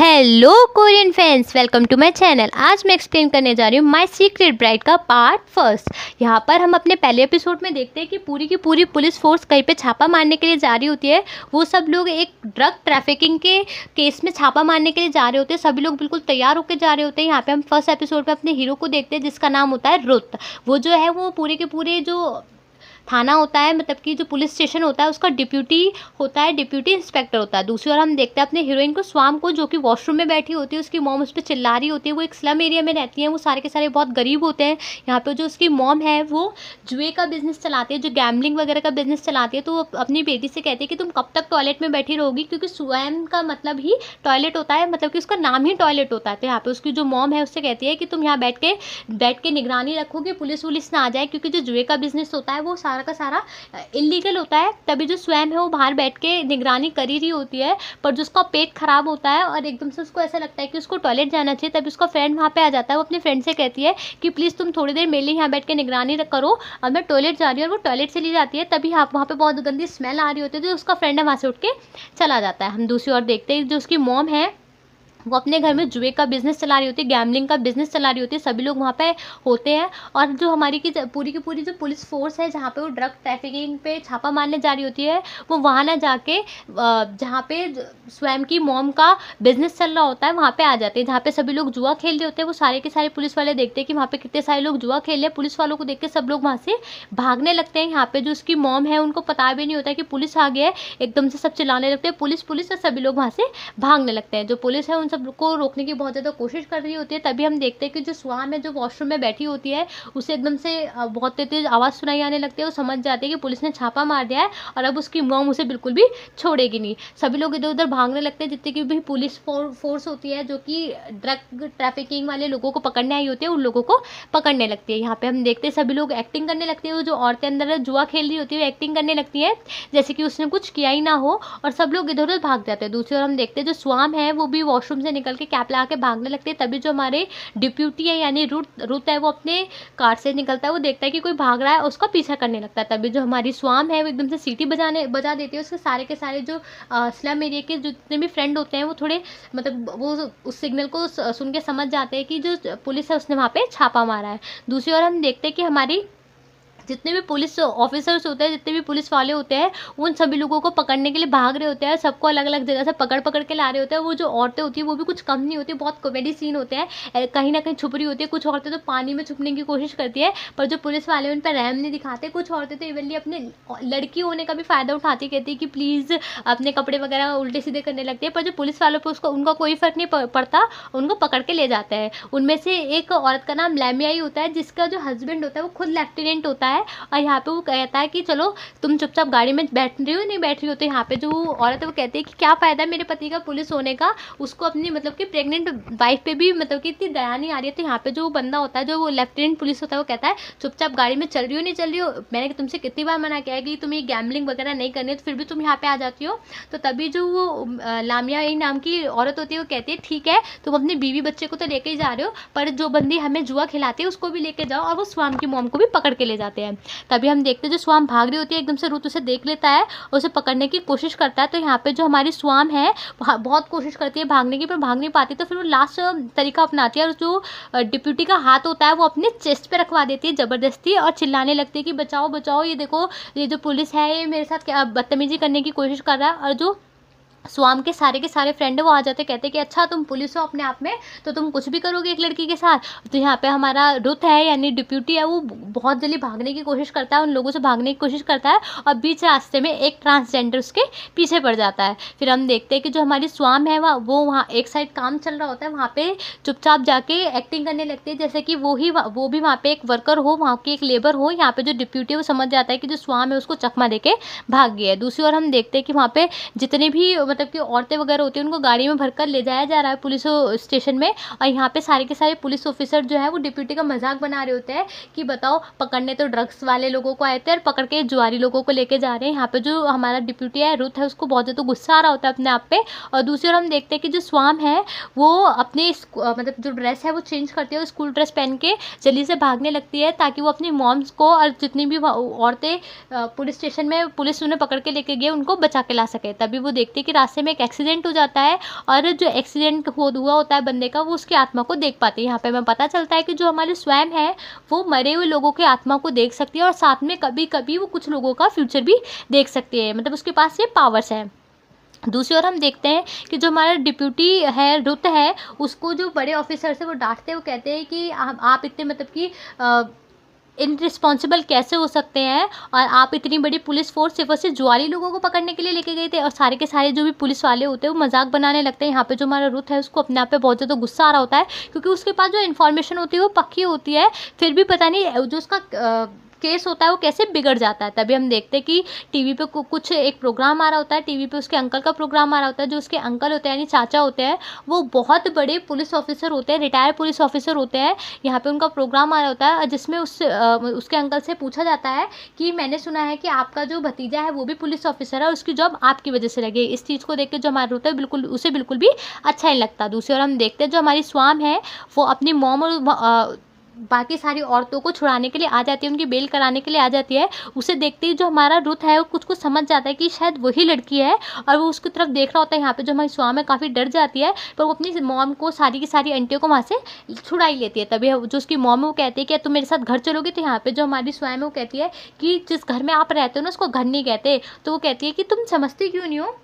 Hello Korean fans, welcome to my channel. आज मैं explain करने जा रही हूँ माय सीक्रेट ब्राइड का पार्ट फर्स्ट। यहाँ पर हम अपने पहले एपिसोड में देखते हैं कि पूरी की पूरी पुलिस फोर्स कहीं पे छापा मारने के लिए जा रही होती है। वो सब लोग एक ड्रग ट्रैफिकिंग के केस में छापा मारने के लिए जा रहे होते हैं। सभी लोग बिल्कुल तैयार होकर जा रहे होते हैं। यहाँ पे हम फर्स्ट एपिसोड में अपने हीरो को देखते हैं जिसका नाम होता है रुत। वो जो है वो पूरे के पूरे जो थाना होता है, मतलब कि जो पुलिस स्टेशन होता है उसका डिप्यूटी होता है, डिप्यूटी इंस्पेक्टर होता है। दूसरी ओर हम देखते हैं अपने हीरोइन को, स्वाम को, जो कि वॉशरूम में बैठी होती है। उसकी मॉम उस पर चिल्ला रही होती है। वो एक स्लम एरिया में रहती है, वो सारे के सारे बहुत गरीब होते हैं। यहाँ पे जो उसकी मॉम है वो जुए का बिजनेस चलाती है, जो गैम्बलिंग वगैरह का बिजनेस चलाती है। तो वो अपनी बेटी से कहती है कि तुम कब तक टॉयलेट में बैठी रहोगी, क्योंकि स्वयं का मतलब ही टॉयलेट होता है, मतलब कि उसका नाम ही टॉयलेट होता है। तो यहाँ पे उसकी जो मॉम है उससे कहती है कि तुम यहाँ बैठ के निगरानी रखोगे, पुलिस वुलिस ना आ जाए, क्योंकि जो जुए का बिजनेस होता है वो सारा का सारा इलीगल होता है। तभी जो स्वयं है वो बाहर बैठ के निगरानी कर ही रही होती है, पर जो उसका पेट खराब होता है और एकदम से उसको ऐसा लगता है कि उसको टॉयलेट जाना चाहिए। तभी उसका फ्रेंड वहाँ पे आ जाता है। वो अपने फ्रेंड से कहती है कि प्लीज़ तुम थोड़ी देर मेरे लिए यहाँ बैठ के निगरानी करो, अब मैं टॉयलेट जा रही हूँ। और वो टॉयलेट चली जाती है। तभी वहाँ पे बहुत गंदी स्मेल आ रही होती है, तो उसका फ्रेंड है वहाँ से उठ के चला जाता है। हम दूसरी ओर देखते हैं जो उसकी मॉम है वो अपने घर में जुए का बिजनेस चला रही होती है, गैम्बलिंग का बिजनेस चला रही होती है। सभी लोग वहाँ पे होते हैं। और जो हमारी की पूरी जो पुलिस फोर्स है जहाँ पे वो ड्रग ट्रैफिकिंग पे छापा मारने जा रही होती है, वो वहाँ ना जाके जहाँ पे स्वयं की मॉम का बिजनेस चल रहा होता है वहाँ पे आ जाते हैं, जहाँ पे सभी लोग जुआ खेल रहे होते हैं। वो सारे के सारे पुलिस वाले देखते हैं कि वहाँ पे कितने सारे लोग जुआ खेल रहे हैं। पुलिस वालों को देख के सब लोग वहाँ से भागने लगते हैं। यहाँ पे जो उसकी मॉम है उनको पता भी नहीं होता कि पुलिस आ गया है। एकदम से सब चिल्लाने लगते हैं पुलिस पुलिस, और सभी लोग वहाँ से भागने लगते हैं। जो पुलिस है उन सब को रोकने की बहुत ज़्यादा कोशिश कर रही होती है। तभी हम देखते हैं कि जो स्वाम है जो वॉशरूम में बैठी होती है उसे एकदम से बहुत तेज आवाज़ सुनाई आने लगती है। वो समझ जाती है कि पुलिस ने छापा मार दिया है और अब उसकी मॉम उसे बिल्कुल भी छोड़ेगी नहीं। सभी लोग इधर उधर भागने लगते हैं। जितनी की भी पुलिस फोर्स होती है जो कि ड्रग ट्रैफिकिंग वाले लोगों को पकड़ने आई होती है उन लोगों को पकड़ने लगती है। यहाँ पे हम देखते हैं सभी लोग एक्टिंग करने लगते हैं। जो औरतें अंदर जुआ खेल रही होती है वो एक्टिंग करने लगती है जैसे कि उसने कुछ किया ही ना हो, और सब लोग इधर उधर भाग जाते हैं। दूसरी ओर हम देखते हैं जो स्वाम है वो भी वॉशरूम से निकल के कैप लगा के भागने लगते हैं। तभी जो हमारे डिप्यूटी है यानी रुत है वो अपने कार से निकलता है। वो देखता है कि कोई भाग रहा है, उसका पीछा करने लगता है। तभी जो हमारी स्वाम है वो एकदम से सीटी बजा देती है। उसके सारे के सारे जो स्लम एरिया के जितने भी फ्रेंड होते हैं वो थोड़े मतलब वो उस सिग्नल को सुन के समझ जाते हैं कि जो पुलिस है उसने वहाँ पे छापा मारा है। दूसरी ओर हम देखते हैं कि हमारी जितने भी पुलिस ऑफिसर्स होते हैं, जितने भी पुलिस वाले होते हैं, उन सभी लोगों को पकड़ने के लिए भाग रहे होते हैं। सबको अलग अलग जगह से पकड़ पकड़ के ला रहे होते हैं। वो जो औरतें होती हैं वो भी कुछ कम नहीं होती, बहुत कॉमेडी सीन होते हैं। कहीं ना कहीं छुप रही होती है। कुछ औरतें तो पानी में छुपने की कोशिश करती है, पर जो पुलिस वाले उन पर रहम नहीं दिखाते। कुछ औरतें तो इवनली अपने लड़की होने का भी फ़ायदा उठाती, कहती है कि प्लीज़ अपने कपड़े वगैरह उल्टे सीधे करने लगती है। पर जो पुलिस वालों पर उसको उनका कोई फ़र्क नहीं पड़ता, उनको पकड़ के ले जाता है। उनमें से एक औरत का नाम लैमिया ही होता है, जिसका जो हस्बैंड होता है वो खुद लेफ्टिनेंट होता है। और यहाँ पे वो कहता है कि चलो तुम चुपचाप गाड़ी में बैठ रही हो नहीं बैठ रही हो। तो यहाँ पे जो औरत है वो कहती है कि क्या फ़ायदा है मेरे पति का पुलिस होने का, उसको अपनी मतलब कि प्रेग्नेंट वाइफ पे भी मतलब कि इतनी दया नहीं आ रही है। तो यहाँ पे जो बंदा होता है जो वो लेफ्टिनेंट पुलिस होता है वो कहता है चुपचाप गाड़ी में चल रही हो नहीं चल रही हो, मैंने तुमसे कितनी बार मना किया है कि तुम्हें गैम्बलिंग वगैरह नहीं करनी है, तो फिर भी तुम यहाँ पे आ जाती हो। तो तभी जो वो लामिया नाम की औरत होती है वो कहती है ठीक है तुम अपनी बीवी बच्चे को तो लेके ही जा रहे हो, पर जो बंदी हमें जुआ खिलाती है उसको भी लेके जाओ। और वो स्वाम की मॉम को भी पकड़ के ले जाते हैं। तभी हम देखते हैं जो स्वाम भाग रही होती है एकदम से रुत उसे देख लेता है और उसे पकड़ने की कोशिश करता है। तो यहाँ पे जो हमारी स्वाम है बहुत कोशिश करती है भागने की, पर भाग नहीं पाती। तो फिर वो लास्ट तरीका अपनाती है और जो डिप्यूटी का हाथ होता है वो अपने चेस्ट पे रखवा देती है ज़बरदस्ती, और चिल्लाने लगती है कि बचाओ बचाओ, ये देखो ये जो पुलिस है ये मेरे साथ क्या बदतमीजी करने की कोशिश कर रहा है। और जो स्वाम के सारे फ्रेंड है वो आ जाते, कहते कि अच्छा तुम पुलिस हो अपने आप में तो तुम कुछ भी करोगे एक लड़की के साथ। तो यहाँ पे हमारा रुत है यानी डिप्यूटी है वो बहुत जल्दी भागने की कोशिश करता है, उन लोगों से भागने की कोशिश करता है, और बीच रास्ते में एक ट्रांसजेंडर उसके पीछे पड़ जाता है। फिर हम देखते हैं कि जो हमारी स्वाम है वो वहाँ एक साइड काम चल रहा होता है, वहाँ पे चुपचाप जाके एक्टिंग करने लगती है जैसे कि वो भी वहाँ पे एक वर्कर हो, वहाँ की एक लेबर हो। यहाँ पे जो डिप्यूटी है वो समझ जाता है कि जो स्वाम है उसको चकमा दे के भाग गया है। दूसरी ओर हम देखते हैं कि वहाँ पे जितने भी मतलब कि औरतें वगैरह होती हैं उनको गाड़ी में भरकर ले जाया जा रहा है पुलिस स्टेशन में। और यहाँ पे सारे के सारे पुलिस ऑफिसर जो है वो डिप्यूटी का मजाक बना रहे होते हैं कि बताओ पकड़ने तो ड्रग्स वाले लोगों को आए थे और पकड़ के जुआरी लोगों को लेके जा रहे हैं। यहाँ पे जो हमारा डिप्यूटी है रुत है उसको बहुत ज़्यादा गुस्सा आ रहा होता है अपने आप पे। और दूसरी ओर हम देखते हैं कि जो स्वाम है वो अपने मतलब जो ड्रेस है वो चेंज करती है, स्कूल ड्रेस पहन के जल्दी से भागने लगती है ताकि वो अपनी मॉम्स को और जितनी भी औरतें पुलिस स्टेशन में पुलिस उन्हें पकड़ के लेके गए उनको बचा के ला सके। तभी वो देखती है कि रास्ते में एक एक्सीडेंट हो जाता है और जो एक्सीडेंट हुआ होता है बंदे का, वो उसकी आत्मा को देख पाती है। यहाँ पे हमें पता चलता है कि जो हमारे स्वयं है वो मरे हुए लोगों की आत्मा को देख सकती है और साथ में कभी कभी वो कुछ लोगों का फ्यूचर भी देख सकती है, मतलब उसके पास ये पावर्स हैं। दूसरी ओर हम देखते हैं कि जो हमारा डिप्यूटी है रुत है, उसको जो बड़े ऑफिसर से वो डांटते हैं, वो कहते हैं कि आप इतने मतलब कि इनरिस्पॉन्सिबल कैसे हो सकते हैं और आप इतनी बड़ी पुलिस फोर्स सिर्फ और सिर्फ जुआरी लोगों को पकड़ने के लिए लेके गए थे। और सारे के सारे जो भी पुलिस वाले होते हैं वो मजाक बनाने लगते हैं। यहाँ पे जो हमारा रुत है उसको अपने आप पे बहुत ज़्यादा गुस्सा आ रहा होता है, क्योंकि उसके पास जो इन्फॉर्मेशन होती है वो पक्की होती है, फिर भी पता नहीं जो उसका केस होता है वो कैसे बिगड़ जाता है। तभी हम देखते हैं कि टीवी पे कुछ एक प्रोग्राम आ रहा होता है, टीवी पे उसके अंकल का प्रोग्राम आ रहा होता है। जो उसके अंकल होते हैं यानी चाचा होते हैं, वो बहुत बड़े पुलिस ऑफिसर होते हैं, रिटायर्ड पुलिस ऑफिसर होते हैं। यहाँ पे उनका प्रोग्राम आ रहा होता है जिसमें उसके अंकल से पूछा जाता है कि मैंने सुना है कि आपका जो भतीजा है वो भी पुलिस ऑफिसर है और उसकी जॉब आपकी वजह से लगी। इस चीज़ को देख के जो हमारा होता है बिल्कुल उसे बिल्कुल भी अच्छा नहीं लगता। दूसरी ओर हम देखते हैं जो हमारी स्वाम है वो अपनी मॉम और बाकी सारी औरतों को छुड़ाने के लिए आ जाती है, उनकी बेल कराने के लिए आ जाती है। उसे देखते ही जो हमारा रुत है वो कुछ समझ जाता है कि शायद वही लड़की है और वो उसकी तरफ देख रहा होता है। यहाँ पे जो हमारी स्वाम है काफ़ी डर जाती है, पर वो अपनी मॉम को सारी की सारी आंटियों को वहाँ से छुड़ा ही लेती है। तभी जो उसकी मॉम है वो कहती है कि तुम मेरे साथ घर चलोगे। तो यहाँ पे जो हमारी स्वयं है वो कहती है कि जिस घर में आप रहते हो ना उसको घर नहीं कहते। तो वो कहती है कि तुम समझती क्यों नहीं हो,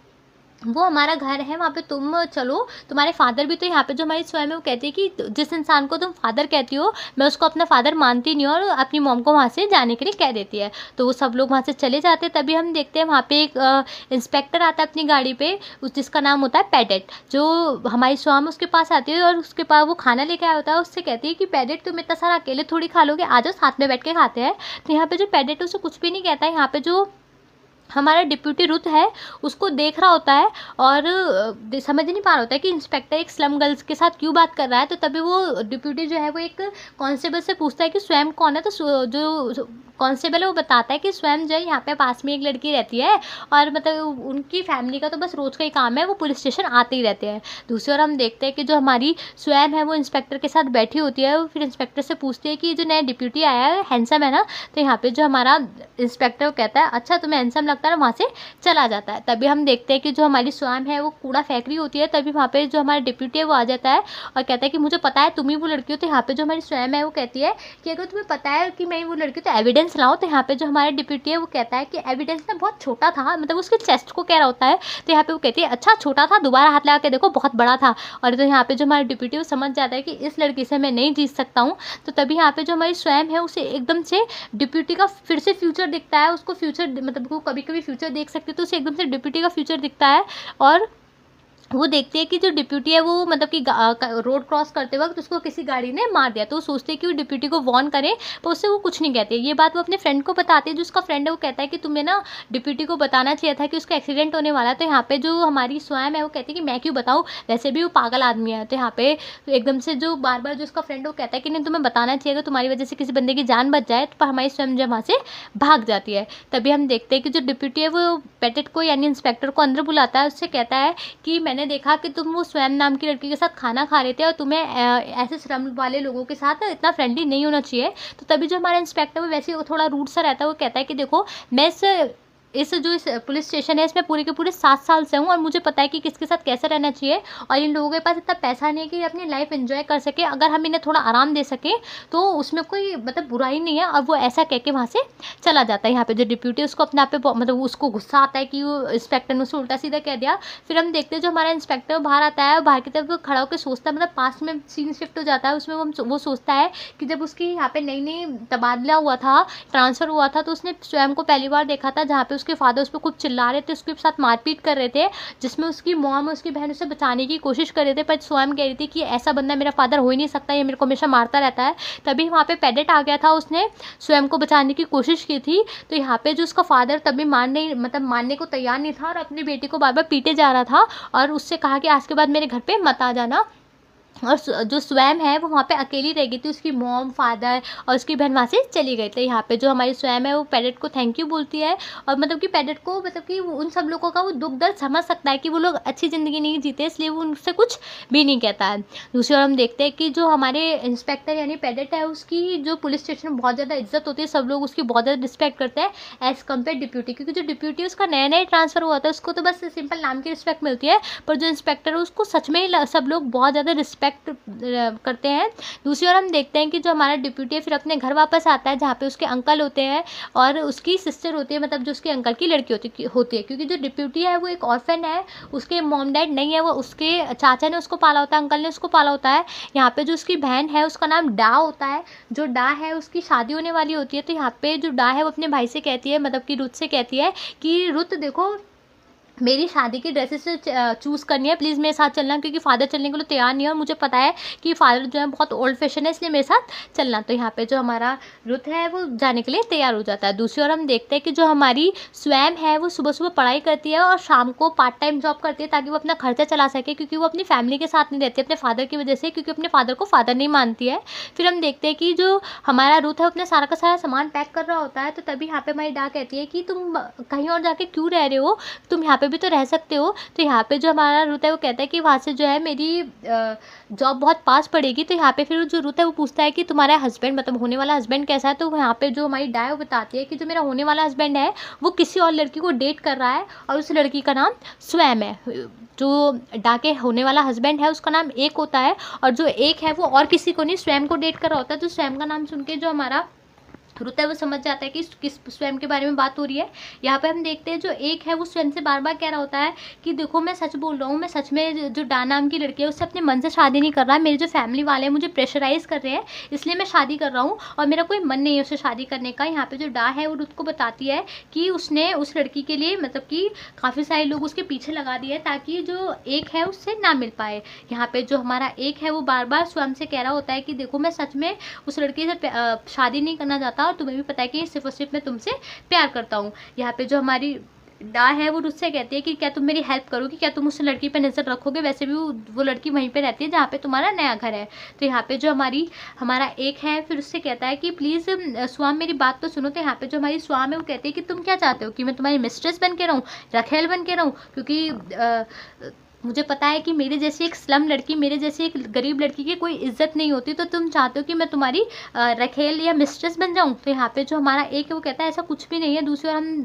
वो हमारा घर है, वहाँ पे तुम चलो, तुम्हारे फादर भी तो यहाँ पे जो हमारी स्वयं है वो कहती है कि जिस इंसान को तुम फादर कहती हो मैं उसको अपना फादर मानती नहीं हूँ, और अपनी मॉम को वहाँ से जाने के लिए कह देती है। तो वो सब लोग वहाँ से चले जाते हैं। तभी हम देखते हैं वहाँ पे एक इंस्पेक्टर आता है अपनी गाड़ी पे, जिसका नाम होता है पैडेट। जो हमारी स्वयं उसके पास आती है और उसके पास वो खाना लेके आया होता है। उससे कहती है कि पैडेट तुम इतना सारा अकेले थोड़ी खा लोगे, आ जाओ साथ में बैठ के खाते हैं। तो यहाँ पे जो पैडेट है उसे कुछ भी नहीं कहता है। यहाँ पे जो हमारा डिप्यूटी रुत है उसको देख रहा होता है और समझ नहीं पा रहा होता है कि इंस्पेक्टर एक स्लम गर्ल्स के साथ क्यों बात कर रहा है। तो तभी वो डिप्यूटी जो है वो एक कांस्टेबल से पूछता है कि स्वयं कौन है। तो जो कांस्टेबल है वो बताता है कि स्वयं जो है यहाँ पे पास में एक लड़की रहती है और मतलब उनकी फैमिली का तो बस रोज़ का ही काम है, वो पुलिस स्टेशन आते ही रहते हैं। दूसरी ओर हम देखते हैं कि जो हमारी स्वयं है वो इंस्पेक्टर के साथ बैठी होती है। वो फिर इंस्पेक्टर से पूछती है कि जो नया डिप्यूटी आया है हैंडसम है ना। तो यहाँ पे जो हमारा इंस्पेक्टर कहता है अच्छा तुम्हें हैंडसम लगता है, वहाँ से चला जाता है। तभी हम देखते हैं कि जो हमारी स्वयं है वो कूड़ा फेंक रही होती है। तभी वहाँ पे जो हमारा डिप्यूटी है वो आ जाता है और कहता है कि मुझे पता है तुम ही वो लड़की हो। तो यहाँ पे जो हमारी स्वयं है वो कहती है कि अगर तुम्हें पता है कि मैं वो लड़की तो एविडेंस लाओ। तो यहाँ पे जो हमारा डिप्यूटी है वो कहता है कि एविडेंस ना बहुत छोटा था, मतलब उसके चेस्ट को कह रहा होता है। तो यहाँ पे वो कहती है अच्छा छोटा था, दोबारा हाथ लगा के देखो बहुत बड़ा था। और तो यहाँ पे जो हमारा डिप्यूटी वो समझ जाता है कि इस लड़की से मैं नहीं जीत सकता हूँ। तो तभी यहाँ पे जो हमारी स्वयं है उसे एकदम से डिप्यूटी का फिर से फ्यूचर दिखता है। उसको फ्यूचर मतलब वो कभी कभी फ्यूचर देख सकती है, तो उसे एकदम से डिप्यूटी का फ्यूचर दिखता है। और वो देखते हैं कि जो डिप्यूटी है वो मतलब कि रोड क्रॉस करते वक्त उसको किसी गाड़ी ने मार दिया। तो वो सोचते हैं कि वो डिप्यूटी को वार्न करें, पर उससे वो कुछ नहीं कहते। ये बात वो अपने फ्रेंड को बताते हैं। जो उसका फ्रेंड है वो कहता है कि तुम्हें ना डिप्यूटी को बताना चाहिए था कि उसका एक्सीडेंट होने वाला है। तो यहाँ पे जो हमारी स्वयं है वो कहती है कि मैं क्यों बताऊँ, वैसे भी वो पागल आदमी है। तो यहाँ पे एकदम से जो बार बार जो उसका फ्रेंड है वो कहता है कि नहीं तुम्हें बताना चाहिए, तुम्हारी वजह से किसी बंदे की जान बच जाए। तो हमारी स्वयं जब वहाँ से भाग जाती है। तभी हम देखते हैं कि जो डिप्यूटी है वो पैटेट को यानी इंस्पेक्टर को अंदर बुलाता है। उससे कहता है कि मैंने देखा कि तुम वो स्वयं नाम की लड़की के साथ खाना खा रहे थे और तुम्हें ऐसे श्रम वाले लोगों के साथ इतना फ्रेंडली नहीं होना चाहिए। तो तभी जो हमारा इंस्पेक्टर वो वैसे थोड़ा रूड सा रहता है। वो कहता है कि देखो मैं इस पुलिस स्टेशन है इसमें पूरे के पूरे 7 साल से हूँ और मुझे पता है कि किसके साथ कैसे रहना चाहिए। और इन लोगों के पास इतना पैसा नहीं है कि अपनी लाइफ एंजॉय कर सके। अगर हम इन्हें थोड़ा आराम दे सकें तो उसमें कोई मतलब बुराई नहीं है। और वो ऐसा कह के वहाँ से चला जाता है। यहाँ पे जो डिप्यूटी उसको अपने आप पे मतलब उसको गुस्सा आता है कि वो इंस्पेक्टर ने उसे उल्टा सीधा कह दिया। फिर हम देखते हैं जो हमारा इंस्पेक्टर बाहर आता है और बाहर की तरफ खड़ा होकर सोचता है, मतलब पास में सीन शिफ्ट हो जाता है। उसमें वो सोचता है कि जब उसकी यहाँ पे नई नई तबादला हुआ था, ट्रांसफ़र हुआ था, तो उसने स्वयं को पहली बार देखा था जहाँ पे उसके फादर उस पर कुछ चिल्ला रहे थे, उसके साथ मारपीट कर रहे थे, जिसमें उसकी मॉम उसकी बहन उसे बचाने की कोशिश कर रहे थे। पर स्वयं कह रही थी कि ऐसा बंदा मेरा फादर हो ही नहीं सकता, ये मेरे को हमेशा मारता रहता है। तभी वहाँ पे पैडेट आ गया था, उसने स्वयं को बचाने की कोशिश की थी। तो यहाँ पे जो उसका फादर तभी मानने को तैयार नहीं था और अपनी बेटी को बार बार पीटे जा रहा था और उससे कहा कि आज के बाद मेरे घर पे मत आ जाना। और जो स्वयं है वो वहाँ पे अकेली रह गई थी, उसकी मॉम, फादर और उसकी बहन वहाँ से चली गई थी। यहाँ पे जो हमारी स्वयं है वो पैरेट को थैंक यू बोलती है, और मतलब कि पैरेट को मतलब कि उन सब लोगों का वो दुख दर्द समझ सकता है कि वो लोग अच्छी ज़िंदगी नहीं जीते, इसलिए वो उनसे कुछ भी नहीं कहता है। दूसरी ओर हम देखते हैं कि जो हमारे इंस्पेक्टर यानी पैरेट है, उसकी जो पुलिस स्टेशन में बहुत ज़्यादा इज्जत होती है, सब लोग उसकी बहुत ज़्यादा रिस्पेक्ट करते हैं एज़ कम्पेयर डिप्यूटी, क्योंकि जो डिप्यूटी उसका नया नया ट्रांसफ़र हुआ था, उसको तो बस सिंपल नाम की रिस्पेक्ट मिलती है, पर जो इंस्पेक्टर है उसको सच में ही सब लोग बहुत ज़्यादा रिस्पेक्ट करते हैं। दूसरी ओर हम देखते हैं कि जो हमारा डिप्यूटी है फिर अपने घर वापस आता है, जहाँ पे उसके अंकल होते हैं और उसकी सिस्टर होती है, मतलब जो उसके अंकल की लड़की होती है, क्योंकि जो डिप्यूटी है वो एक ऑर्फन है, उसके मॉम डैड नहीं है, वो उसके चाचा ने उसको पाला होता है, अंकल ने उसको पाला होता है। यहाँ पे जो उसकी बहन है उसका नाम डा होता है, जो डा है उसकी शादी होने वाली होती है, तो यहाँ पे जो डा है वो अपने भाई से कहती है, मतलब कि रुत से कहती है कि रुत देखो, मेरी शादी की ड्रेसेस चूज़ करनी है, प्लीज़ मेरे साथ चलना, क्योंकि फ़ादर चलने के लिए तैयार नहीं है और मुझे पता है कि फ़ादर जो है बहुत ओल्ड फैशन है, इसलिए मेरे साथ चलना। तो यहाँ पे जो हमारा रुत है वो जाने के लिए तैयार हो जाता है। दूसरी ओर हम देखते हैं कि जो हमारी स्वयं है वो सुबह सुबह पढ़ाई करती है और शाम को पार्ट टाइम जॉब करती है, ताकि वो अपना खर्चा चला सके, क्योंकि वो अपनी फैमिली के साथ नहीं रहती अपने फादर की वजह से, क्योंकि अपने फादर को फादर नहीं मानती है। फिर हम देखते हैं कि जो हमारा रुत है अपना सारा का सारा सामान पैक कर रहा होता है, तो तभी यहाँ पे हमारी डा कहती है कि तुम कहीं और जाके क्यों रह रहे हो, तुम यहाँ पे भी तो रह सकते हो। तो यहाँ पे जो हमारा रुत है वो कहता है कि वहाँ से जो है मेरी जॉब बहुत पास पड़ेगी। तो यहाँ पे फिर जो रुत है वो पूछता है कि तुम्हारा हस्बैंड, मतलब होने वाला हस्बैंड कैसा है। तो यहाँ पे जो हमारी डा है वो बताती है कि जो मेरा होने वाला हस्बैंड है वो किसी और लड़की को डेट कर रहा है, और उस लड़की का नाम स्वयं है। जो डा के होने वाला हस्बैंड है उसका नाम एक होता है, और जो एक है वो और किसी को नहीं, स्वयं को डेट कर रहा होता है। तो स्वयं का नाम सुन के जो हमारा रुत है वो समझ जाता है कि किस स्वयं के बारे में बात हो रही है। यहाँ पे हम देखते हैं जो एक है वो स्वयं से बार बार कह रहा होता है कि देखो मैं सच बोल रहा हूँ, मैं सच में जो डा नाम की लड़की है उससे अपने मन से शादी नहीं कर रहा, मेरे जो फैमिली वाले हैं मुझे प्रेशराइज कर रहे हैं, इसलिए मैं शादी कर रहा हूँ और मेरा कोई मन नहीं है उससे शादी करने का। यहाँ पे जो डा है वो रुत को बताती है कि उसने उस लड़की के लिए मतलब कि काफ़ी सारे लोग उसके पीछे लगा दिए ताकि जो एक है उससे ना मिल पाए। यहाँ पे जो हमारा एक है वो बार बार स्वयं से कह रहा होता है कि देखो मैं सच में उस लड़की से शादी नहीं करना चाहता, और तुम्हें भी पता है कि सिर्फ और सिर्फ मैं तुमसे प्यार करता हूँ। यहाँ पे जो हमारी डा है वो उससे कहती है कि क्या तुम मेरी हेल्प करोगी, क्या तुम उस लड़की पे नज़र रखोगे, वैसे भी वो लड़की वहीं पे रहती है जहाँ पे तुम्हारा नया घर है। तो यहाँ पे जो हमारा एक है फिर उससे कहता है कि प्लीज़ स्वाम मेरी बात तो सुनो। तो यहाँ पे जो हमारी स्वाम है वो कहती है कि तुम क्या चाहते हो, कि मैं तुम्हारी मिस्ट्रेस बन के रहूँ, रखेल बन के रहूँ, क्योंकि मुझे पता है कि मेरे जैसी एक स्लम लड़की, मेरे जैसी एक गरीब लड़की की कोई इज्जत नहीं होती, तो तुम चाहते हो कि मैं तुम्हारी रखेल या मिस्ट्रेस बन जाऊं। तो यहाँ पे जो हमारा एक है वो कहता है ऐसा कुछ भी नहीं है। दूसरी ओर हम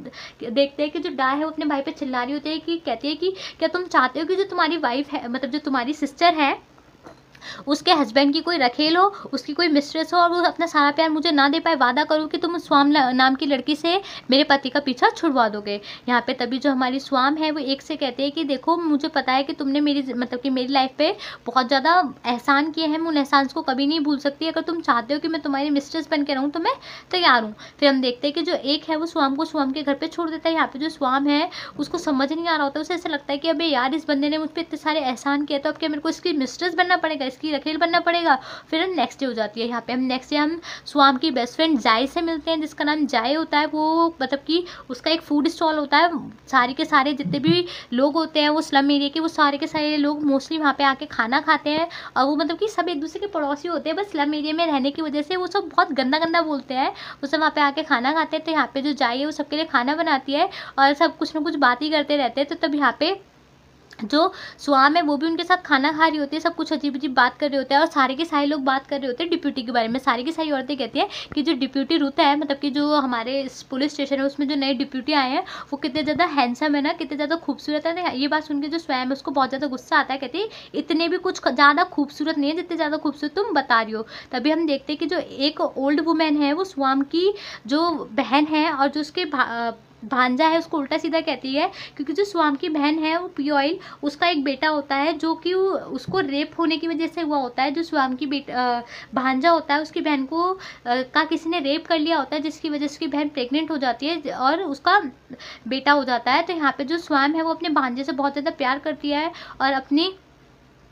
देखते हैं कि जो डा है वो अपने भाई पे चिल्ला रही होती है कि कहती है कि क्या तुम चाहते हो कि जो तुम्हारी वाइफ है, मतलब जो तुम्हारी सिस्टर है, उसके हस्बैंड की कोई रखेल हो, उसकी कोई मिस्ट्रेस हो, और वो अपना सारा प्यार मुझे ना दे पाए, वादा करो कि तुम स्वाम नाम की लड़की से मेरे पति का पीछा छुड़वा दोगे। यहाँ पे तभी जो हमारी स्वाम है वो एक से कहते हैं कि देखो मुझे पता है कि तुमने मेरी मतलब कि मेरी लाइफ पे बहुत ज़्यादा एहसान किए हैं, मैं उन एहसान को कभी नहीं भूल सकती। अगर तुम चाहते हो कि मैं तुम्हारी मिस्ट्रेस बन के रहूँ तो मैं तैयार हूँ। फिर हम देखते हैं कि जो एक है वो स्वाम को स्वाम के घर पर छोड़ देता है। यहाँ पे जो स्वाम है उसको समझ नहीं आ रहा होता, उसे ऐसा लगता है कि अबे यार इस बंदे ने मुझ पर इतने सारे एहसान किए, तो अब क्या मेरे को इसकी मिस्ट्रेस बनना पड़ेगा, इसकी रखेल बनना पड़ेगा। फिर हम नेक्स्ट डे हो जाती है। यहाँ पे हम नेक्स्ट डे हम स्वाम की बेस्ट फ्रेंड जाय से मिलते हैं, जिसका नाम जाय होता है। वो मतलब कि उसका एक फूड स्टॉल होता है, सारे के सारे जितने भी लोग होते हैं वो स्लम एरिया के, वो सारे के सारे लोग मोस्टली वहाँ पे आके खाना खाते हैं, और वो मतलब कि सब एक दूसरे के पड़ोसी होते हैं, बस स्लम एरिया में रहने की वजह से वो सब बहुत गंदा गंदा बोलते हैं, वो सब वहाँ पे आके खाना खाते हैं। तो यहाँ पे जो जाय है वो सबके लिए खाना बनाती है और सब कुछ ना कुछ बात ही करते रहते हैं। तो तब यहाँ पे जो स्वाम है वो भी उनके साथ खाना खा रही होती है, सब कुछ अजीब अजीब बात कर रहे होते हैं, और सारे के सारे लोग बात कर रहे होते हैं डिप्यूटी के बारे में। सारी की सारी औरतें कहती है कि जो डिप्यूटी रुत है, मतलब कि जो हमारे पुलिस स्टेशन है उसमें जो नए डिप्यूटी आए हैं वो कितने ज़्यादा हैंडसम है ना, कितने ज़्यादा खूबसूरत है। ये बात सुन के जो स्वयं है उसको बहुत ज़्यादा गुस्सा आता है, कहती है इतने भी कुछ ज़्यादा खूबसूरत नहीं है जितने ज़्यादा खूबसूरत तुम बता रही हो। तभी हम देखते हैं कि जो एक ओल्ड वुमेन है वो स्वाम की जो बहन है और जो उसके भांजा है उसको उल्टा सीधा कहती है, क्योंकि जो स्वाम की बहन है वो पियोइल, उसका एक बेटा होता है जो कि उसको रेप होने की वजह से हुआ होता है। जो स्वाम की भांजा होता है उसकी बहन को का किसी ने रेप कर लिया होता है, जिसकी वजह से उसकी बहन प्रेग्नेंट हो जाती है और उसका बेटा हो जाता है। तो यहाँ पे जो स्वाम है वो अपने भांजे से बहुत ज़्यादा प्यार करती है और अपनी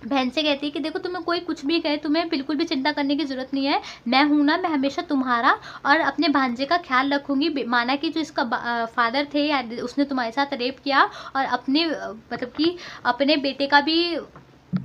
बहन से कहती है कि देखो तुम्हें कोई कुछ भी कहे, तुम्हें बिल्कुल भी चिंता करने की ज़रूरत नहीं है, मैं हूँ ना, मैं हमेशा तुम्हारा और अपने भांजे का ख्याल रखूँगी। माना कि जो इसका फादर थे या उसने तुम्हारे साथ रेप किया और अपने मतलब कि अपने बेटे का भी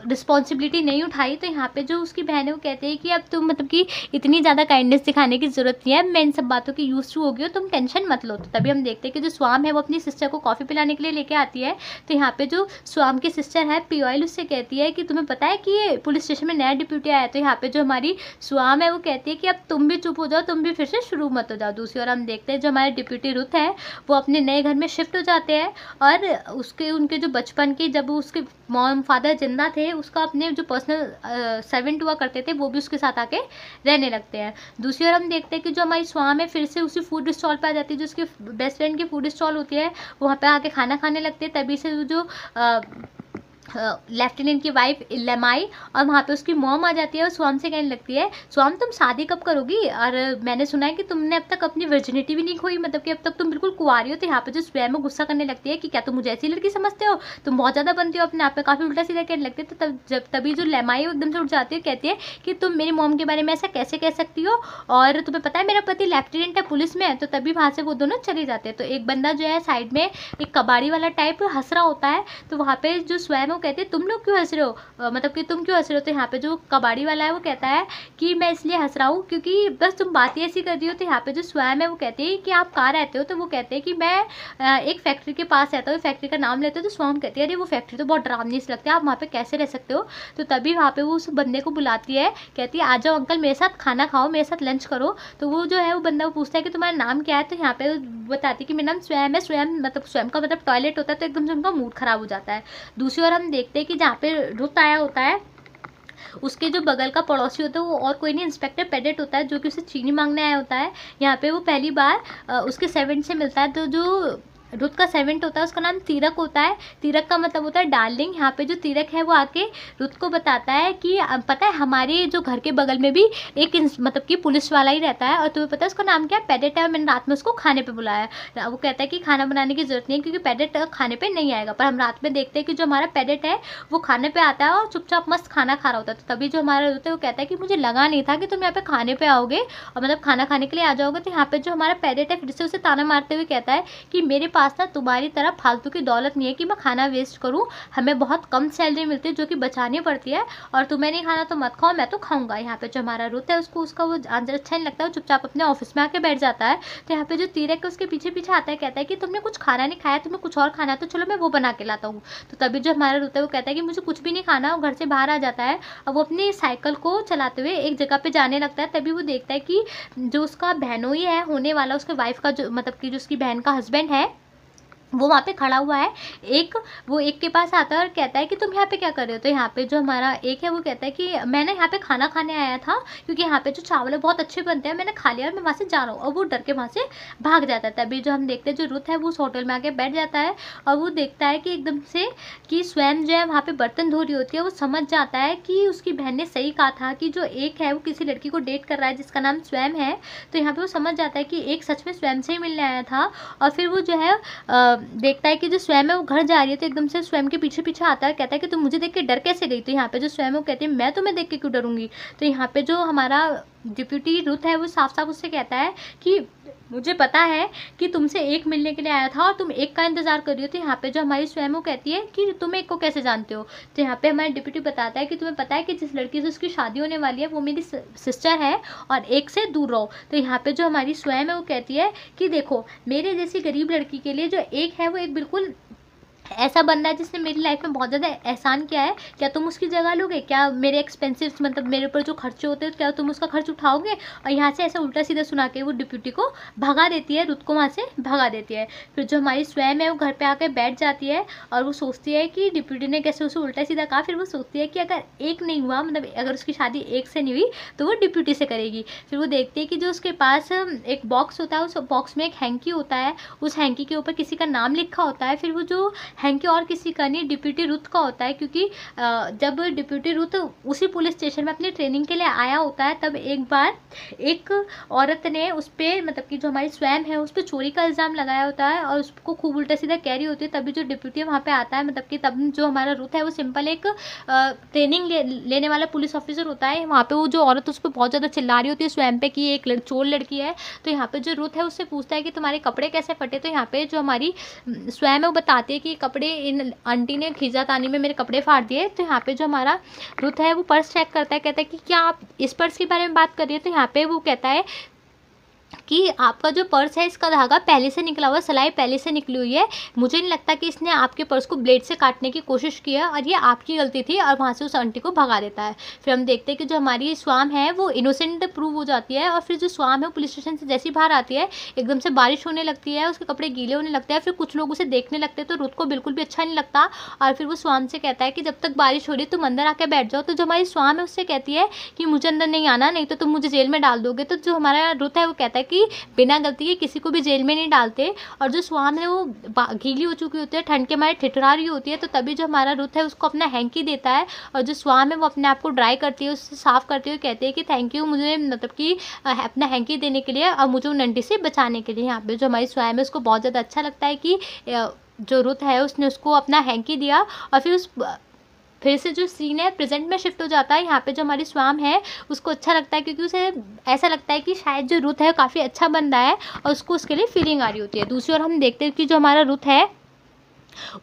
रिस्पॉन्सिबिलिटी नहीं उठाई, तो यहाँ पे जो उसकी बहन है वो कहते हैं कि अब तुम मतलब कि इतनी ज़्यादा काइंडनेस दिखाने की ज़रूरत नहीं है, मैं इन सब बातों की यूज टू हो गई हो, तुम टेंशन मत लो। तो तभी हम देखते हैं कि जो स्वाम है वो अपनी सिस्टर को कॉफ़ी पिलाने के लिए लेके आती है। तो यहाँ पे जो स्वाम की सिस्टर है पियोल उससे कहती है कि तुम्हें पता है कि ये पुलिस स्टेशन में नया डिप्यूटी आया है। तो यहाँ पे जो हमारी स्वाम है वो कहती है कि अब तुम भी चुप हो जाओ, तुम भी फिर से शुरू मत हो जाओ। दूसरी ओर हम देखते हैं जो हमारे डिप्यूटी रुथ है वो अपने नए घर में शिफ्ट हो जाते हैं, और उसके उनके जो बचपन के जब उसके मॉम फादर जिंदा थे उसका अपने जो पर्सनल सर्वेंट हुआ करते थे वो भी उसके साथ आके रहने लगते हैं। दूसरी ओर हम देखते हैं कि जो हमारी स्वाम है फिर से उसी फूड स्टॉल पर आ जाती है जो उसकी बेस्ट फ्रेंड की फूड स्टॉल होती है, वहाँ पे आके खाना खाने लगते हैं। तभी से जो लेफ्टिनेंट की वाइफ लेमाई और वहाँ पे उसकी मॉम आ जाती है और स्वाम से कहने लगती है, स्वाम तुम शादी कब करोगी, और मैंने सुना है कि तुमने अब तक अपनी वर्जिनिटी भी नहीं खोई, मतलब कि अब तक तुम बिल्कुल कुंवारी हो। तो यहाँ पे जो स्वयं में गुस्सा करने लगती है कि क्या तुम मुझे ऐसी लड़की समझते हो, तुम बहुत ज़्यादा बनती हो अपने आप में, काफ़ी उल्टा सीधा कहने लगते हैं। तो तभी जो लेमाई एकदम से उठ जाती है, कहती है कि तुम मेरी मॉम के बारे में ऐसा कैसे कह सकती हो, और तुम्हें पता है मेरा पति लेफ्टिनेंट है पुलिस में। तो तभी वहाँ से वो दोनों चले जाते हैं। तो एक बंदा जो है साइड में एक कबाड़ी वाला टाइप हंस रहा होता है, तो वहाँ पे जो स्वयं वो कहते हैं तुम लोग क्यों हंस रहे हो, मतलब कि तुम क्यों हंस रहे हो। तो यहाँ पे जो कबाड़ी वाला है वो कहता है कि मैं इसलिए हंस रहा हूँ क्योंकि बस तुम बातें ऐसी कर रही हो। तो यहाँ पे जो स्वयं है वो कहते हैं कि आप कहाँ रहते हो, तो वो कहते हैं कि मैं एक फैक्ट्री के पास रहता हूँ, फैक्ट्री का नाम लेते हो। तो स्वयं कहती है अरे वो फैक्ट्री तो बहुत डरावनी सी लगती है, आप वहाँ पे कैसे रह सकते हो। तो तभी वहाँ पे वो उस बंदे को बुलाती है, कहती है आ जाओ अंकल मेरे साथ खाना खाओ, मेरे साथ लंच करो। तो वो जो है वो बंदा वो पूछता है कि तुम्हारा नाम क्या है। तो यहाँ पे बताती है कि मेरा नाम स्वयं है। स्वयं मतलब स्वयं का मतलब टॉयलेट होता है, तो एकदम से उनका मूड खराब हो जाता है। दूसरी ओर हम देखते हैं कि जहाँ पे रुत आया होता है उसके जो बगल का पड़ोसी होता है वो और कोई नहीं इंस्पेक्टर पेडेट होता है जो कि उसे चीनी मांगने आया होता है। यहाँ पे वो पहली बार उसके सर्वेंट से मिलता है। तो जो रुत का सर्वेंट होता है उसका नाम तीरक होता है। तीरक का मतलब होता है डार्लिंग। यहाँ पे जो तीरक है वो आके रुत को बताता है कि पता है हमारे जो घर के बगल में भी एक मतलब कि पुलिस वाला ही रहता है, और तुम्हें पता है उसका नाम क्या है, पेडेट है, और मैंने रात में उसको खाने पे बुलाया है। वो कहता है कि खाना बनाने की जरूरत नहीं है क्योंकि पेडेट खाने पे नहीं आएगा। पर हम रात में देखते हैं कि जो हमारा पेडेट है वो खाने पे आता है और चुपचाप मस्त खाना खा रहा होता है। तो तभी जो हमारा रुत है वो कहता है कि मुझे लगा नहीं था कि तुम यहाँ पे खाने पे आओगे और मतलब खाना खाने के लिए आ जाओगे। तो यहाँ पे जो हमारा पेडेट है फिर से उसे ताना मारते हुए कहता है कि मेरे पास ना तुम्हारी तरह फालतू की दौलत नहीं है कि मैं खाना वेस्ट करूं, हमें बहुत कम सैलरी मिलती है जो कि बचानी पड़ती है, और तुम्हें नहीं खाना तो मत खाओ, मैं तो खाऊंगा। यहाँ पे जो हमारा रुत है उसको उसका वो आंसर अच्छा नहीं लगता है, वो चुपचाप अपने ऑफिस में आके बैठ जाता है। तो यहाँ पे जो तीरक है उसके पीछे पीछे आता है, कहता है कि तुमने कुछ खाना नहीं खाया, तुम्हें कुछ और खाना है तो चलो मैं वो बना के लाता हूँ। तो तभी जो हमारा रुत है वो कहता है कि मुझे कुछ भी नहीं खाना, वो घर से बाहर आ जाता है और वो अपनी साइकिल को चलाते हुए एक जगह पे जाने लगता है। तभी वो देखता है कि जो उसका बहनोई है होने वाला, उसके वाइफ का जो मतलब कि जो उसकी बहन का हस्बैंड है वो वहाँ पे खड़ा हुआ है। वो एक के पास आता है और कहता है कि तुम यहाँ पे क्या कर रहे हो। तो यहाँ पे जो हमारा एक है वो कहता है कि मैं ना यहाँ पे खाना खाने आया था क्योंकि यहाँ पे जो चावल है बहुत अच्छे बनते हैं, मैंने खा लिया और मैं वहाँ से जा रहा हूँ, और वो डर के वहाँ से भाग जाता है। तभी जो हम देखते हैं जो रुत है वो उस होटल में आके बैठ जाता है और वो देखता है कि एकदम से कि स्वयं जो है वहाँ पे बर्तन धो रही होती है। वो समझ जाता है कि उसकी बहन ने सही कहा था कि जो एक है वो किसी लड़की को डेट कर रहा है जिसका नाम स्वयं है। तो यहाँ पे वो समझ जाता है कि एक सच में स्वयं से ही मिलने आया था। और फिर वो जो है देखता है कि जो स्वयं है वो घर जा रही है, तो एकदम से स्वयं के पीछे पीछे आता है, कहता है कि तुम मुझे देख के डर कैसे गई। तो यहाँ पे जो स्वयं वो कहती है मैं तुम्हें देख के क्यों डरूंगी। तो यहाँ पे जो हमारा डिप्यूटी रुत है वो साफ साफ उससे कहता है कि मुझे पता है कि तुमसे एक मिलने के लिए आया था और तुम एक का इंतजार कर रही हो। तो यहाँ पे जो हमारी स्वयं वो कहती है कि तुम एक को कैसे जानते हो। तो यहाँ पे हमारे डिप्यूटी बताता है कि तुम्हें पता है कि जिस लड़की से उसकी शादी होने वाली है वो मेरी सिस्टर है और एक से दूर रहो। तो यहाँ पे जो हमारी स्वयं है वो कहती है कि देखो मेरे जैसी गरीब लड़की के लिए जो एक है वो एक बिल्कुल ऐसा बंदा है जिसने मेरी लाइफ में बहुत ज़्यादा एहसान किया है, क्या तुम उसकी जगह लोगे, क्या मेरे एक्सपेंसिव मतलब मेरे ऊपर जो खर्चे होते हैं क्या तुम उसका खर्च उठाओगे। और यहाँ से ऐसा उल्टा सीधा सुना के वो डिप्यूटी को भगा देती है, रुत को वहाँ से भगा देती है। फिर जो हमारी स्वयं है वो घर पे आकर बैठ जाती है और वो सोचती है कि डिप्यूटी ने कैसे उसे उल्टा सीधा कहा। फिर वो सोचती है कि अगर एक नहीं हुआ मतलब अगर उसकी शादी एक से नहीं हुई तो वो डिप्यूटी से करेगी। फिर वो देखती है कि जो उसके पास एक बॉक्स होता है, उस बॉक्स में एक हैंकी होता है, उस हैंकी के ऊपर किसी का नाम लिखा होता है। फिर वो जो हैंकी और किसी का नहीं डिप्यूटी रुत का होता है, क्योंकि जब डिप्यूटी रुत उसी पुलिस स्टेशन में अपनी ट्रेनिंग के लिए आया होता है तब एक बार एक औरत ने उस पर मतलब कि जो हमारी स्वयं है उस पर चोरी का इल्ज़ाम लगाया होता है और उसको खूब उल्टा सीधा कह रही होती है। तभी जो डिप्यूटी वहाँ पे आता है मतलब कि तब जो हमारा रुत है वो सिंपल एक ट्रेनिंग लेने वाला पुलिस ऑफिसर होता है। वहाँ पे वो जो औरत उस पर बहुत ज़्यादा चिल्ला रही होती है स्वयं पे कि एक चोर लड़की है। तो यहाँ पे जो रुत है उससे पूछता है कि तुम्हारे कपड़े कैसे फटे। तो यहाँ पे जो हमारी स्वयं है वो बताती है कि कपड़े इन आंटी ने खींचातानी में मेरे कपड़े फाड़ दिए। तो यहाँ पे जो हमारा रुथ है वो पर्स चेक करता है, कहता है कि क्या आप इस पर्स के बारे में बात कर रही है। तो यहाँ पे वो कहता है कि आपका जो पर्स है इसका धागा पहले से निकला हुआ, सिलाई पहले से निकली हुई है, मुझे नहीं लगता कि इसने आपके पर्स को ब्लेड से काटने की कोशिश की है और ये आपकी गलती थी, और वहाँ से उस आंटी को भगा देता है। फिर हम देखते हैं कि जो हमारी स्वाम है वो इनोसेंट प्रूव हो जाती है, और फिर जो स्वाम है वो पुलिस स्टेशन से जैसी बाहर आती है एकदम से बारिश होने लगती है, उसके कपड़े गीले होने लगते हैं। फिर कुछ लोग उसे देखने लगते हैं तो रुथ को बिल्कुल भी अच्छा नहीं लगता, और फिर वो स्वाम से कहता है कि जब तक बारिश हो रही है तुम अंदर आके बैठ जाओ। तो जो हमारी स्वाम है उससे कहती है कि मुझे अंदर नहीं आना, नहीं तो तुम मुझे जेल में डाल दोगे। तो जो हमारा रुथ है वो कहता है कि बिना गलती के किसी को भी जेल में नहीं डालते। और जो स्वाम है वो गीली हो चुकी होती है, ठंड के मारे ठिठुरा रही होती है, तो तभी जो हमारा रुथ है उसको अपना हैंकी देता है, और जो स्वाम है वो अपने आप को ड्राई करती है, उससे साफ करती हुए कहती है कि थैंक यू मुझे मतलब कि अपना हैंकी देने के लिए और मुझे उन आंटी से बचाने के लिए। यहाँ पे जो हमारी स्वाम है उसको बहुत ज़्यादा अच्छा लगता है कि जो रुथ है उसने उसको अपना हैंकी दिया। और फिर से जो सीन है प्रेजेंट में शिफ्ट हो जाता है। यहाँ पे जो हमारी स्वाम है उसको अच्छा लगता है, क्योंकि उसे ऐसा लगता है कि शायद जो रुथ है काफ़ी अच्छा बंदा है और उसको उसके लिए फीलिंग आ रही होती है। दूसरी ओर हम देखते हैं कि जो हमारा रुथ है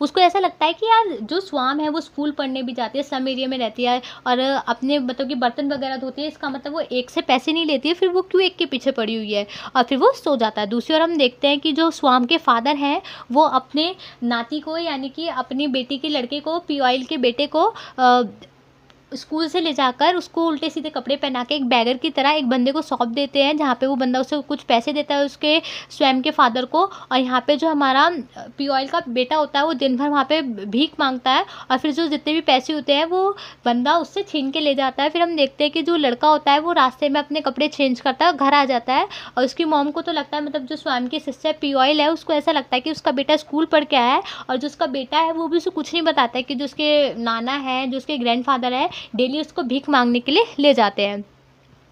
उसको ऐसा लगता है कि यार जो स्वाम है वो स्कूल पढ़ने भी जाती है, स्लम एरिया में रहती है और अपने मतलब कि बर्तन वगैरह धोती है, इसका मतलब वो एक से पैसे नहीं लेती है, फिर वो क्यों एक के पीछे पड़ी हुई है, और फिर वो सो जाता है। दूसरी ओर हम देखते हैं कि जो स्वाम के फादर हैं वो अपने नाती को यानी कि अपनी बेटी के लड़के को, पीओएल के बेटे को स्कूल से ले जाकर उसको उल्टे सीधे कपड़े पहना के एक बैगर की तरह एक बंदे को सौंप देते हैं, जहाँ पे वो बंदा उसे कुछ पैसे देता है उसके स्वयं के फादर को। और यहाँ पे जो हमारा पीओएल का बेटा होता है वो दिन भर वहाँ पे भीख मांगता है, और फिर जो जितने भी पैसे होते हैं वो बंदा उससे छीन के ले जाता है। फिर हम देखते हैं कि जो लड़का होता है वो रास्ते में अपने कपड़े चेंज करता है, घर आ जाता है, और उसकी मॉम को तो लगता है, मतलब जो स्वयं की सिस्टर पीओएल है उसको ऐसा लगता है कि उसका बेटा स्कूल पढ़ के आया है, और जो उसका बेटा है वो भी उसे कुछ नहीं बताता है कि जो उसके नाना है, जो उसके ग्रैंडफादर है, डेली उसको भीख मांगने के लिए ले जाते हैं।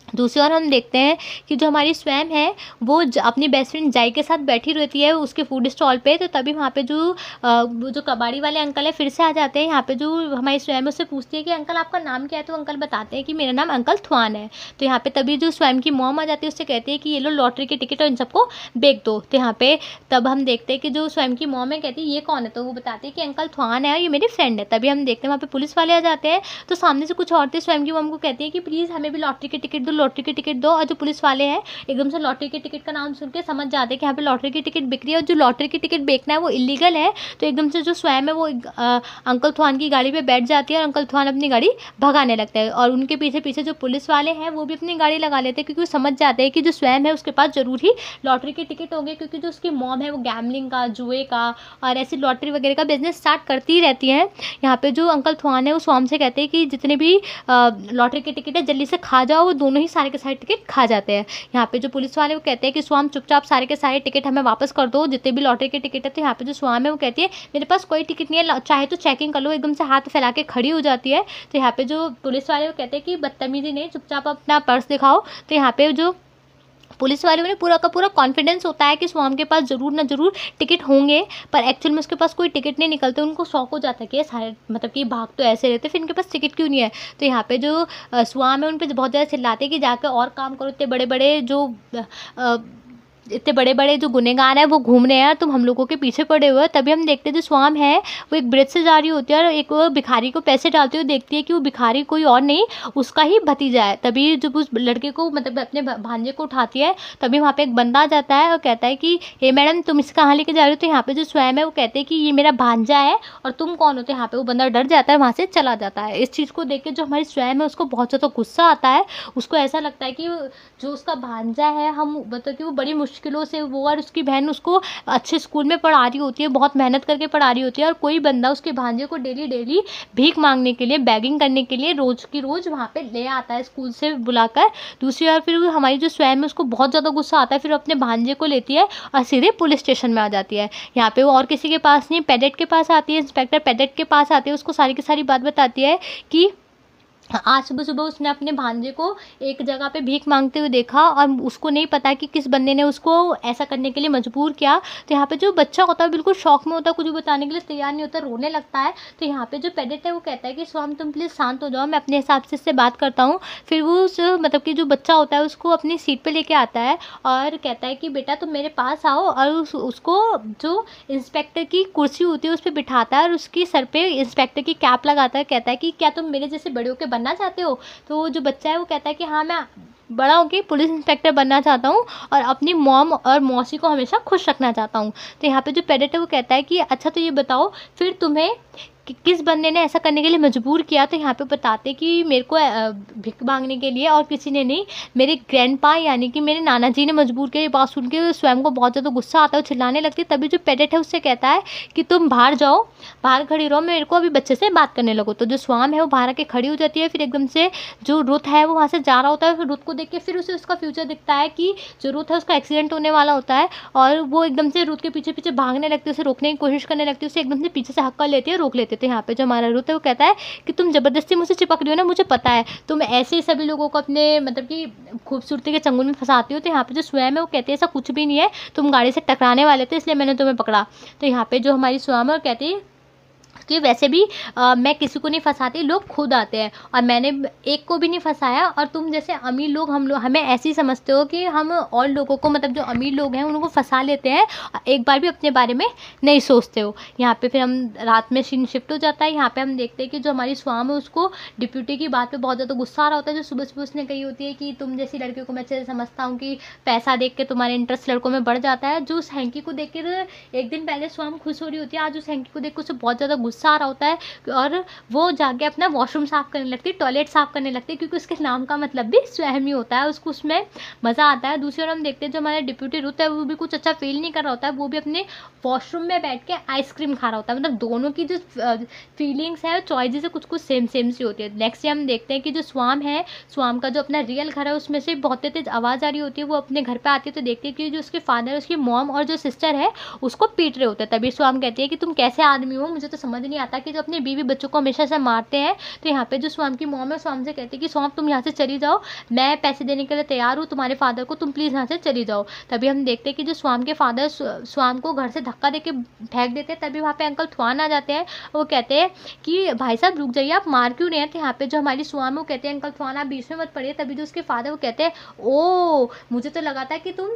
दूसरी ओर हम देखते हैं कि जो हमारी स्वयं है वो अपनी बेस्ट फ्रेंड जाई के साथ बैठी रहती है उसके फूड स्टॉल पे। तो तभी वहाँ पे जो कबाड़ी वाले अंकल है फिर से आ जाते हैं। यहाँ पे जो हमारी स्वयं उससे पूछती है कि अंकल आपका नाम क्या है, तो अंकल बताते हैं कि मेरा नाम अंकल थ्वान है। तो यहाँ पे तभी जो स्वयं की मॉम आ जाती है उससे कहती है कि ये लो लॉटरी के टिकट और इन सबको बेच दो। तो यहाँ पे तब हम देखते हैं कि जो स्वयं की मॉम है कहती है ये कौन है, तो वो बताती है कि अंकल थ्वान है और ये मेरी फ्रेंड है। तभी हम देखते हैं वहाँ पे पुलिस वाले आ जाते हैं। तो सामने से कुछ औरतें स्वयं की मॉम को कहती है कि प्लीज़ हमें भी लॉटरी के टिकट दो, लॉटरी की टिकट दो। और जो पुलिस वाले हैं एकदम से लॉटरी के टिकट का नाम सुन के समझ जाते हैं कि यहाँ पे लॉटरी की टिकट बिक रही है, और जो लॉटरी की टिकट बेचना है वो इलीगल है। तो एकदम से जो स्वयं है वो अंकल थ्वान की गाड़ी पे बैठ जाती है और अंकल थ्वान अपनी गाड़ी भगाने लगता है, और उनके पीछे पीछे जो पुलिस वाले हैं वो भी अपनी गाड़ी लगा लेते हैं, क्योंकि वो समझ जाते हैं कि जो स्वयं है उसके पास जरूर ही लॉटरी के टिकट होंगे, क्योंकि जो उसकी मॉम है वो गैमलिंग का, जुए का और ऐसी लॉटरी वगैरह का बिजनेस स्टार्ट करती ही रहती है। यहाँ पे जो अंकल थ्वान है वो स्वाम से कहते हैं कि जितने भी लॉटरी के टिकट है जल्दी से खा जाओ, वो दोनों ही सारे के सारे टिकट खा जाते हैं। यहाँ पे जो पुलिस वाले वो कहते हैं कि स्वाम चुपचाप सारे के सारे टिकट हमें वापस कर दो, जितने भी लॉटरी के टिकट है। तो यहाँ पे जो स्वाम है वो कहती है मेरे पास कोई टिकट नहीं है, चाहे तो चेकिंग कर लो, एकदम से हाथ फैला के खड़ी हो जाती है। तो यहाँ पे जो पुलिस वाले वो कहते हैं कि बदतमीजी नहीं, चुपचाप अपना पर्स दिखाओ। तो यहाँ पे जो पुलिस वालों ने पूरा का पूरा कॉन्फिडेंस होता है कि स्वाम के पास जरूर ना जरूर टिकट होंगे, पर एक्चुअल में उसके पास कोई टिकट नहीं निकलते। उनको शौक हो जाता है कि सारे मतलब कि भाग तो ऐसे रहते, फिर इनके पास टिकट क्यों नहीं है। तो यहाँ पे जो स्वाम है उन पर बहुत ज़्यादा चिल्लाते हैं कि जाकर और काम करो, इतने बड़े बड़े जो गुनहगार हैं वो घूम रहे हैं, तुम हम लोगों के पीछे पड़े हुए। तभी हम देखते हैं जो स्वाम है वो एक ब्रिज से जा रही होती है और एक वो भिखारी को पैसे डालते हुए देखती है कि वो भिखारी कोई और नहीं उसका ही भतीजा है। तभी जब उस लड़के को मतलब अपने भांजे को उठाती है तभी वहाँ पे एक बंदा आ जाता है और कहता है कि हे मैडम तुम इसे कहाँ लेके जा रहे हो। तो यहाँ पे जो स्वयं है वो कहते हैं कि ये मेरा भांजा है और तुम कौन हो। तो यहाँ पे वो बंदा डर जाता है, वहाँ से चला जाता है। इस चीज़ को देख के जो हमारी स्वयं है उसको बहुत ज़्यादा गुस्सा आता है। उसको ऐसा लगता है कि जो उसका भांजा है हम मतलब कि वो बड़ी मुश्किलों से वो और उसकी बहन उसको अच्छे स्कूल में पढ़ा रही होती है, बहुत मेहनत करके पढ़ा रही होती है, और कोई बंदा उसके भांजे को डेली भीख मांगने के लिए, बैगिंग करने के लिए रोज की रोज वहाँ पे ले आता है स्कूल से बुलाकर। दूसरी ओर फिर हमारी जो स्वयं है उसको बहुत ज़्यादा गुस्सा आता है, फिर अपने भांजे को लेती है और सीधे पुलिस स्टेशन में आ जाती है। यहाँ पे वो और किसी के पास नहीं, पेडेट के पास आती है, इंस्पेक्टर पेडेट के पास आती है, उसको सारी की सारी बात बताती है कि आज सुबह सुबह उसने अपने भांजे को एक जगह पे भीख मांगते हुए देखा और उसको नहीं पता कि किस बंदे ने उसको ऐसा करने के लिए मजबूर किया। तो यहाँ पे जो बच्चा होता है बिल्कुल शौक में होता है, कुछ भी बताने के लिए तैयार नहीं होता, रोने लगता है। तो यहाँ पे जो पेडेंट है वो कहता है कि स्वाम तुम प्लीज़ शांत हो जाओ, मैं अपने हिसाब से इससे बात करता हूँ। फिर वो उस मतलब कि जो बच्चा होता है उसको अपनी सीट पर लेके आता है और कहता है कि बेटा तुम मेरे पास आओ, और उसको जो इंस्पेक्टर की कुर्सी होती है उस पर बिठाता है और उसकी सर पे इंस्पेक्टर की कैप लगाता है। कहता है कि क्या तुम मेरे जैसे बड़े होकर बनना चाहते हो? तो जो बच्चा है वो कहता है कि हाँ, मैं बड़ा होकर पुलिस इंस्पेक्टर बनना चाहता हूँ और अपनी मॉम और मौसी को हमेशा खुश रखना चाहता हूँ। तो यहाँ पे जो पेडेंट है वो कहता है कि अच्छा तो ये बताओ फिर तुम्हें किस बंदे ने ऐसा करने के लिए मजबूर किया? तो यहाँ पे बताते कि मेरे को भिख मांगने के लिए और किसी ने नहीं, मेरे ग्रैंडपा यानी कि मेरे नाना जी ने मजबूर किया। ये बात सुन के स्वयं को बहुत ज़्यादा गुस्सा आता है, चिल्लाने लगती है। तभी जो पेडेंट है उससे कहता है कि तुम बाहर जाओ, बाहर खड़ी रहो, मेरे को अभी बच्चे से बात करने लगो। तो जो स्वाम है वो बाहर आके खड़ी हो जाती है। फिर एकदम से जो रुत है वो वहाँ से जा रहा होता है। फिर रुत को देख के फिर उसे उसका फ्यूचर दिखता है कि जो रुत है उसका एक्सीडेंट होने वाला होता है और वो एकदम से रुत के पीछे पीछे भागने लगती है, उसे रोकने की कोशिश करने लगती है, उसे एकदम से पीछे से हक कर लेती है, रोक लेती है। तो यहाँ पे जो हमारा रुत है वो कहता है कि तुम ज़बरदस्ती मुझसे चिपक रही हो ना, मुझे पता है तुम ऐसे ही सभी लोगों को अपने मतलब कि खूबसूरती के चंगुल में फंसाती हो। तो यहाँ पे जो स्वयं है वो कहते हैं ऐसा कुछ भी नहीं है, तुम गाड़ी से टकराने वाले थे इसलिए मैंने तुम्हें पकड़ा। तो यहाँ पे जो हमारी स्वयं है वो कहती है कि वैसे भी मैं किसी को नहीं फंसाती, लोग खुद आते हैं और मैंने एक को भी नहीं फंसाया। और तुम जैसे अमीर लोग हमें ऐसे ही समझते हो कि हम और लोगों को मतलब जो अमीर लोग हैं उनको फंसा लेते हैं, एक बार भी अपने बारे में नहीं सोचते हो। यहाँ पे फिर हम रात में सीन शिफ्ट हो जाता है। यहाँ पे हम देखते हैं कि जो हमारी स्वाम है उसको डिप्यूटी की बात पे बहुत ज़्यादा गुस्सा आ रहा होता है। जो सुबह सुबह उसने कही होती है कि तुम जैसी लड़कियों को मैं अच्छे से समझता हूँ कि पैसा देख के तुम्हारे इंटरेस्ट लड़कों में बढ़ जाता है। जो उस हैंकी को देख कर एक दिन पहले स्वाम खुश हो रही होती है, आज उस हैंकी को देख कर उसे बहुत ज़्यादा गुस्सा आ रहा होता है और वो जाके अपना वॉशरूम साफ करने लगती है, टॉयलेट साफ करने लगती है, क्योंकि उसके नाम का मतलब भी स्वयं ही होता है, उसको उसमें मज़ा आता है। दूसरी ओर हम देखते हैं जो हमारा डिप्यूटी रुत है वो भी कुछ अच्छा फील नहीं कर रहा होता है, वो भी अपने वॉशरूम में बैठ के आइसक्रीम खा रहा होता है। मतलब दोनों की जो फीलिंग्स है चॉइसेस है कुछ कुछ सेम सेम सी होती है। नेक्स्ट डे हम देखते हैं कि जो स्वाम है, स्वाम का जो अपना रियल घर है उसमें से बहुत तेज आवाज़ आ रही होती है। वो अपने घर पे आती है तो देखती है कि जो उसके फादर, उसकी मॉम और जो सिस्टर है उसको पीट रहे होते हैं। तभी स्वाम कहती है कि तुम कैसे आदमी हो, मुझे तो समझ नहीं आता कि जो अपने बीवी बच्चों को हमेशा से मारते हैं। तो यहाँ पे जो स्वाम की मॉम है स्वाम से कहती है कि स्वाम तुम यहाँ से चली जाओ, मैं पैसे देने के लिए तैयार हूँ तुम्हारे फादर को, तुम प्लीज़ यहाँ से चली जाओ। तभी हम देखते हैं कि जो स्वाम के फादर स्वाम को घर से धक्का देके फेंक देते हैं। तभी वहाँ पे अंकल थवान आ जाते हैं। वो कहते हैं कि भाई साहब रुक जाइए, आप मार क्यों रहे हैं? तो यहाँ पे जो हमारी स्वाम है वो कहते हैं अंकल थवान आप बीच में मत पड़िए। तभी जो उसके फादर वो कहते हैं ओ मुझे तो लगा था कि तुम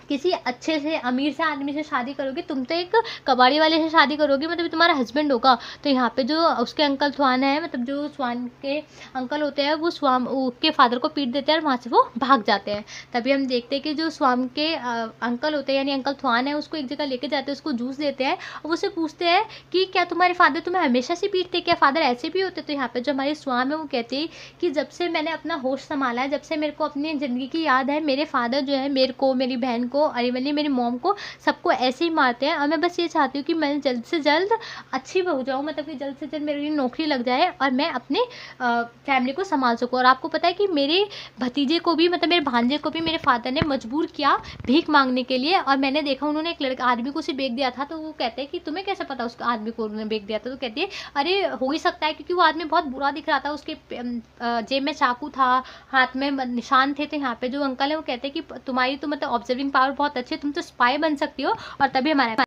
किसी अच्छे से अमीर से आदमी से शादी करोगी, तुम तो एक कबाड़ी वाले से शादी करोगी, मतलब तुम्हारा हस्बैंड होगा। तो यहाँ पे जो उसके अंकल स्वान है, मतलब जो स्वान के अंकल होते हैं वो स्वाम के फादर को पीट देते हैं और वहाँ से वो भाग जाते हैं। तभी हम देखते हैं कि जो स्वाम के अंकल होते हैं यानी अंकल स्वान है उसको एक जगह लेके जाते हैं, उसको जूस देते हैं और उससे पूछते हैं कि क्या तुम्हारे फादर तुम्हें हमेशा से पीटते, क्या फादर ऐसे भी होते? तो यहाँ पे जो हमारी स्वाम है वो कहती है कि जब से मैंने अपना होश संभाला है, जब से मेरे को अपनी ज़िंदगी की याद है, मेरे फादर जो है मेरे को, मेरी बहन को, अरे मेरी मॉम को, सबको ऐसे ही मारते हैं। और मैं बस ये चाहती हूँ कि मैं जल्द से जल्द अच्छी बहू जाऊँ, मतलब कि जल्द से जल्द मेरी नौकरी लग जाए और मैं अपने फैमिली को संभाल सकूँ। और आपको पता है कि मेरे भतीजे को भी, मतलब मेरे भांजे को भी मेरे फादर ने मजबूर किया भीख मांगने के लिए। और मैंने देखा उन्होंने एक लड़का आदमी को उसे बेच दिया था। तो वो कहते हैं कि तुम्हें कैसे पता उस आदमी को उन्होंने बेच दिया था? तो कहती है अरे हो ही सकता है क्योंकि वो आदमी बहुत बुरा दिख रहा था, उसके जेब में चाकू था, हाथ में निशान थे। तो यहाँ पे जो अंकल है वो कहते हैं कि तुम्हारी तो मतलब ऑब्जर्विंग पावर बहुत अच्छी है, तुम तो स्पाई बन सकती हो। और तभी हमारे